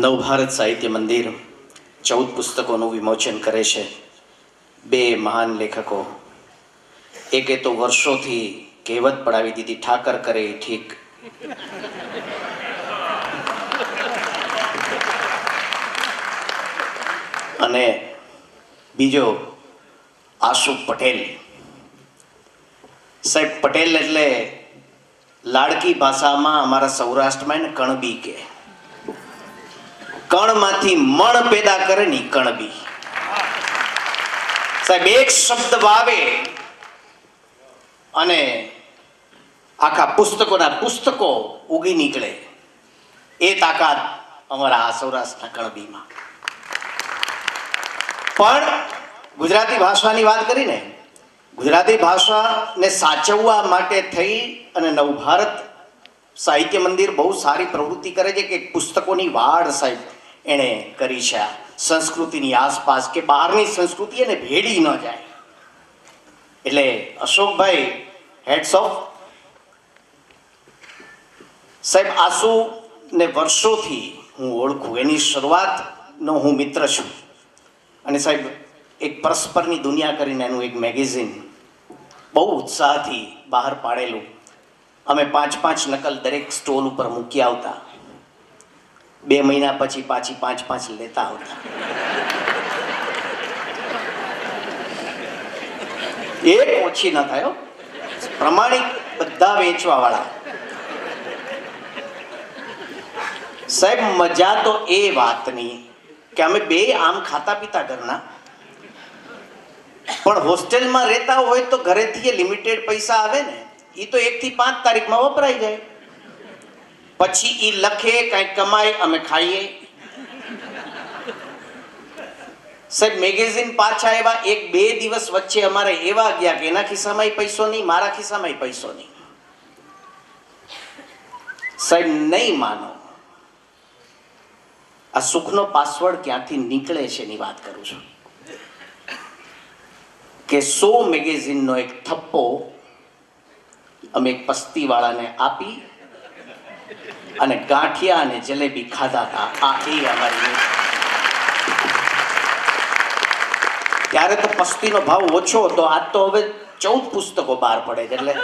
નવભારત સાહિત્ય મંદિર 14 પુસ્તકોનું વિમોચન કરે છે. બે મહાન લેખકો, એકે તો વર્ષોથી કહેવત પડાવી દીધી, ઠાકર કરે એ ઠીક. અને બીજો આશુ પટેલ સાહેબ. પટેલ એટલે લાડકી ભાષામાં અમારા સૌરાષ્ટ્રમાં એને કણબી કે, કણમાંથી મણ પેદા કરે ને કણબી સાહેબ. એક શબ્દ વાવે અને આખા પુસ્તકોના પુસ્તકો ઉગી નીકળે, એ તાકાત અમારા આ સૌરાષ્ટ્રના કણબીમાં. પણ ગુજરાતી ભાષાની વાત કરીને, ગુજરાતી ભાષાને સાચવવા માટે થઈ અને નવભારત સાહિત્ય મંદિર બહુ સારી પ્રવૃત્તિ કરે છે કે પુસ્તકોની વાડ સાહેબ એણે કરી છે. સંસ્કૃતિની આસપાસ કે બહારની સંસ્કૃતિ એને ભેડી ન જાય. એટલે અશોકભાઈ, હેડ્સ ઓફ સાહેબ. આશુને વર્ષોથી હું ઓળખું, એની શરૂઆતનો હું મિત્ર છું. અને સાહેબ એક પરસ્પરની દુનિયા કરીને એનું એક મેગેઝિન બહુ ઉત્સાહથી બહાર પાડેલું. અમે 5-5 નકલ દરેક સ્ટોલ ઉપર મૂકી આવતા. 2 મહિના પછી પાછી 5-5 લેતા આવતા. એક ઓછી ન થાય, પ્રમાણિક બધા વેચવા વાળા સાહેબ. મજા તો એ વાતની કે અમે બે આમ ખાતા પીતા ઘરના, પણ હોસ્ટેલમાં રહેતા હોય તો ઘરેથી લિમિટેડ પૈસા આવે ને, એ તો 1 થી 5 તારીખમાં વપરાઈ જાય. પછી એ લખે, કંઈક કમાય, અમે ખાઈએ સાહેબ. મેગેઝિન પાછા એવા 1-2 દિવસ વચ્ચે અમારે એવા ગયા કે એના ખિસ્સામાં પૈસો નહીં, મારા ખિસ્સામાં પૈસો નહીં સાહેબ. નહીં માનો, આ સુખનો પાસવર્ડ ક્યાંથી નીકળે છે એની વાત કરું છું. કે 100 મેગેઝિનનો એક થપ્પો અમે એક પસ્તીવાળાને આપી અને ગાંઠિયા અને જલેબી ખાધા હતા. આ એ અમારી. ત્યારે તો પસ્તીનો ભાવ ઓછો હતો, આજ તો હવે 14 પુસ્તકો બહાર પડે છે. એટલે